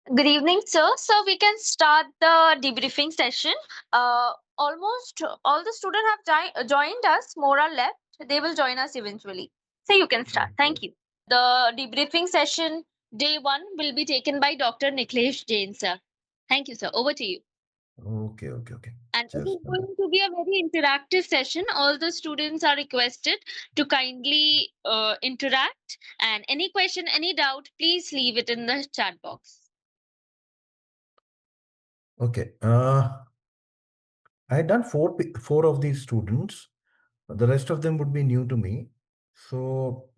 Good evening, sir. So we can start the debriefing session. Almost all the students have joined us, more or less. They will join us eventually. So you can start. Okay. Thank you. The debriefing session, day one, will be taken by Dr. Nikhilesh Jain, sir. Thank you, sir. Over to you. Okay. And it Just is going to be a very interactive session. All the students are requested to kindly interact. And any question, any doubt, please leave it in the chat box. okay. I had done four of these students. The rest of them would be new to me. So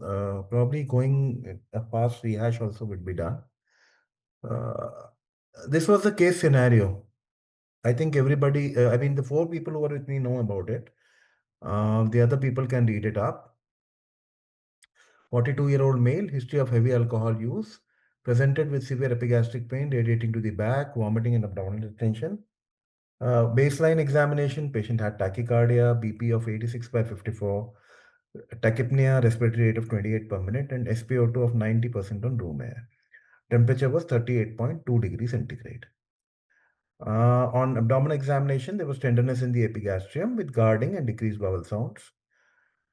probably going a fast rehash also would be done. Uh, this was the case scenario. I think everybody, I mean, the four people who are with me know about it. The other people can read it up. 42-year-old male, history of heavy alcohol use, presented with severe epigastric pain radiating to the back, vomiting and abdominal distension. Baseline examination, patient had tachycardia, BP of 86 by 54, tachypnea, respiratory rate of 28 per minute, and SpO2 of 90% on room air. Temperature was 38.2 degrees centigrade. On abdominal examination, there was tenderness in the epigastrium with guarding and decreased bowel sounds.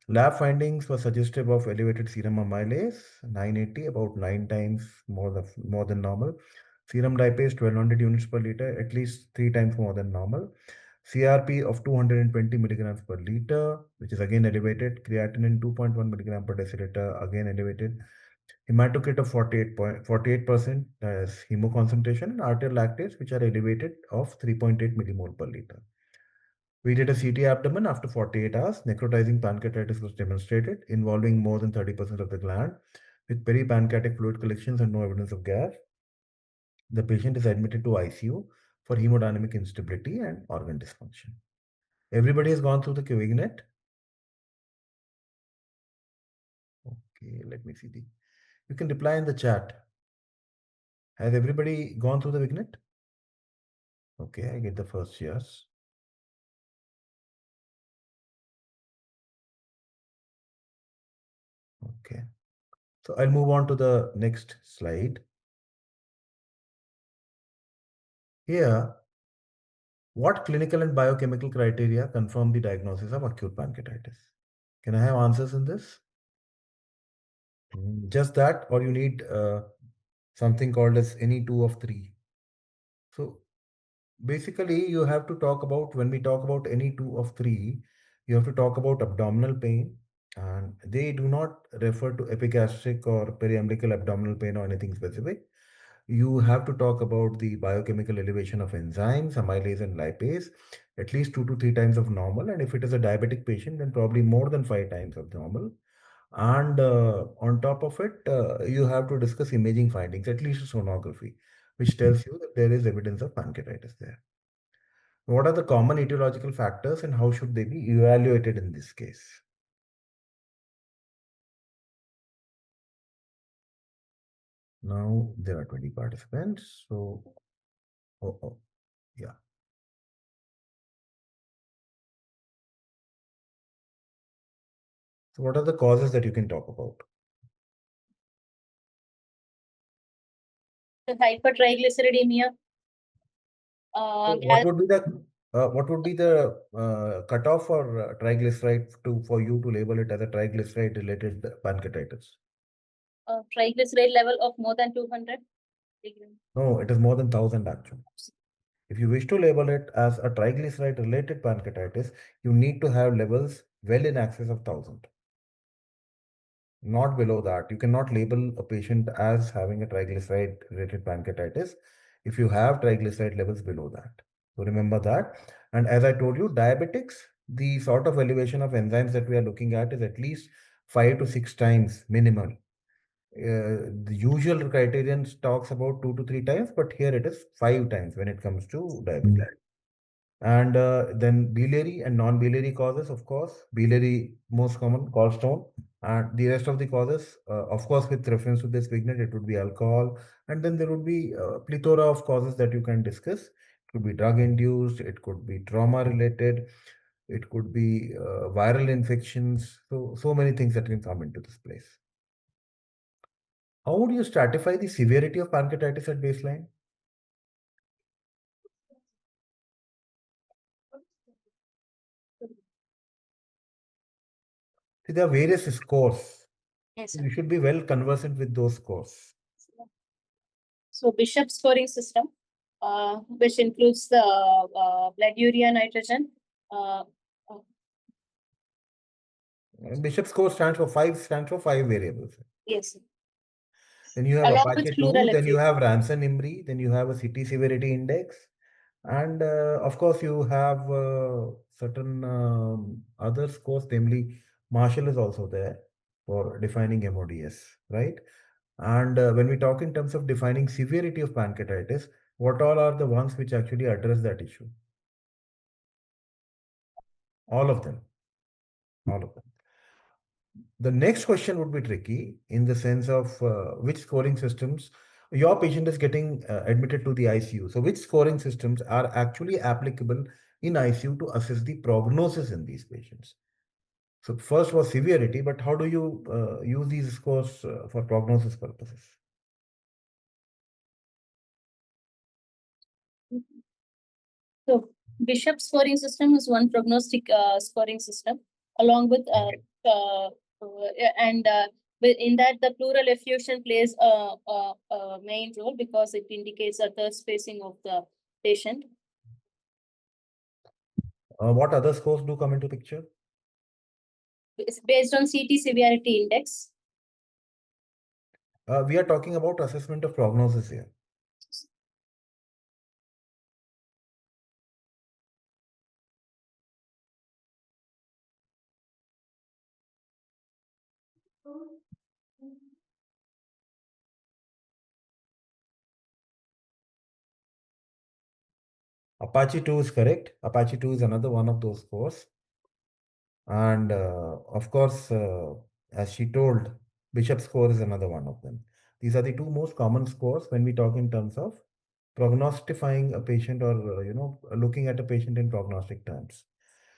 Lab findings were suggestive of elevated serum amylase, 980, about 9 times more than normal. Serum lipase, 1200 units per liter, at least 3 times more than normal. CRP of 220 milligrams per liter, which is again elevated. Creatinine 2.1 milligram per deciliter, again elevated. Hematocrit of 48% as hemoconcentration, and arterial lactates, which are elevated of 3.8 millimole per liter. We did a CT abdomen after 48 hours. Necrotizing pancreatitis was demonstrated, involving more than 30% of the gland, with peripancreatic fluid collections and no evidence of gas. The patient is admitted to ICU for hemodynamic instability and organ dysfunction. Everybody has gone through the vignette. Okay, let me see the. You can reply in the chat. Has everybody gone through the vignette? Okay, I get the first yes. Okay. So I'll move on to the next slide. Here, what clinical and biochemical criteria confirm the diagnosis of acute pancreatitis? Can I have answers in this? Just that, or you need something called as any two of three. So basically, you have to talk about, when we talk about any two of three, you have to talk about abdominal pain, and they do not refer to epigastric or periumbilical abdominal pain or anything specific. You have to talk about the biochemical elevation of enzymes, amylase and lipase, at least 2 to 3 times of normal. And if it is a diabetic patient, then probably more than 5 times of normal. And on top of it, you have to discuss imaging findings, at least sonography, which tells you that there is evidence of pancreatitis there. What are the common etiological factors and how should they be evaluated in this case? Now there are 20 participants. So, yeah. So what are the causes that you can talk about? The hypertriglyceridemia. So what would be the cutoff for triglyceride for you to label it as a triglyceride related pancreatitis? Triglyceride level of more than 200. No, it is more than 1,000 actually. If you wish to label it as a triglyceride related pancreatitis, you need to have levels well in excess of 1,000. Not below that. You cannot label a patient as having a triglyceride related pancreatitis if you have triglyceride levels below that. So remember that. And as I told you, diabetics, the sort of elevation of enzymes that we are looking at is at least 5 to 6 times minimal. The usual criterion talks about 2 to 3 times, but here it is 5 times when it comes to diabetes. And then biliary and non-biliary causes, of course, biliary most common, gallstone, and the rest of the causes, of course, with reference to this vignette, it would be alcohol, and then there would be plethora of causes that you can discuss. It could be drug-induced, it could be trauma-related, it could be viral infections, so many things that can come into this place. How would you stratify the severity of pancreatitis at baseline? See, there are various scores. Yes, You should be well conversant with those scores. so Bishop scoring system, which includes the blood urea nitrogen. Uh, Bishop score stands for five variables. yes. Then you have Along with Apache 2, pleural then you effusion. have Ranson Imri, then you have a city severity index, and of course you have certain other scores, namely Marshall is also there for defining MODS, right? And when we talk in terms of defining severity of pancreatitis, what all are the ones which actually address that issue? All of them. All of them. The next question would be tricky in the sense of which scoring systems your patient is getting admitted to the ICU. So, which scoring systems are actually applicable in ICU to assess the prognosis in these patients? So, first was severity, but how do you use these scores for prognosis purposes? So Bishop scoring system is one prognostic scoring system, along with Okay. and in that the pleural effusion plays a main role because it indicates a third spacing of the patient. What other scores do come into picture? It's based on CT severity index. We are talking about assessment of prognosis here. Apache 2 is correct. Apache 2 is another one of those scores. And of course, as she told, Bishop score is another one of them. These are the two most common scores when we talk in terms of prognostifying a patient or, looking at a patient in prognostic terms.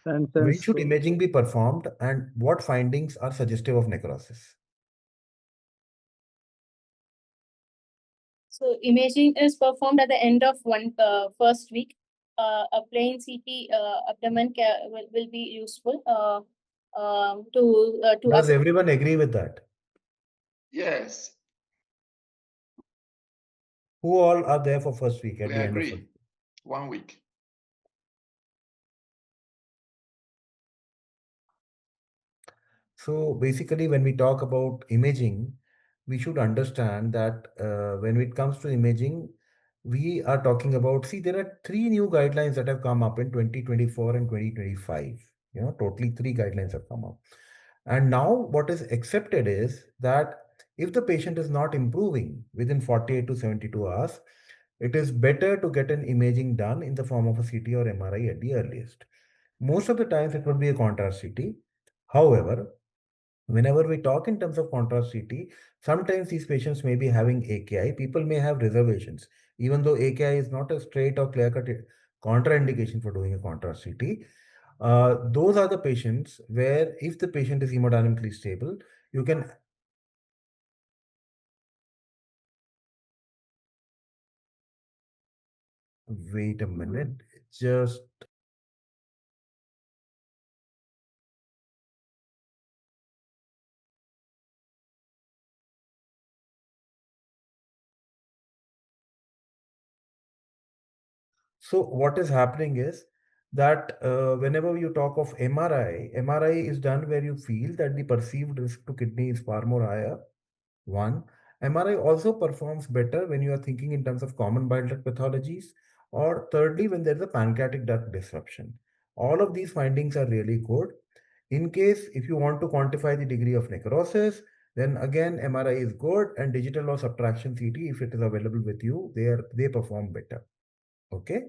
When should imaging be performed and what findings are suggestive of necrosis? So imaging is performed at the end of first week. A plain CT abdomen will be useful to Does assess. everyone agree with that? Yes, Who all are there for first week at we the end of agree. first? 1 week. So basically, when we talk about imaging, we should understand that when it comes to imaging, we are talking about, see, there are three new guidelines that have come up in 2024 and 2025. Totally three guidelines have come up. And now what is accepted is that if the patient is not improving within 48 to 72 hours, it is better to get an imaging done in the form of a CT or MRI at the earliest. Most of the times it would be a contrast CT. However, whenever we talk in terms of contrast CT, sometimes these patients may be having AKI. People may have reservations, even though AKI is not a straight or clear-cut contraindication for doing a contrast CT. Those are the patients where if the patient is hemodynamically stable, you can wait a minute, just so what is happening is that whenever you talk of MRI is done where you feel that the perceived risk to kidney is far more higher. One, MRI also performs better when you are thinking in terms of common bile duct pathologies, or thirdly, when there is a pancreatic duct disruption. All of these findings are really good. In case if you want to quantify the degree of necrosis, then again MRI is good, and digital or subtraction CT, if it is available with you, they perform better. Okay.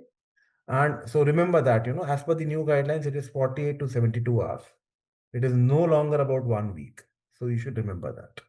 And so remember that, as per the new guidelines, it is 48 to 72 hours. It is no longer about 1 week. So you should remember that.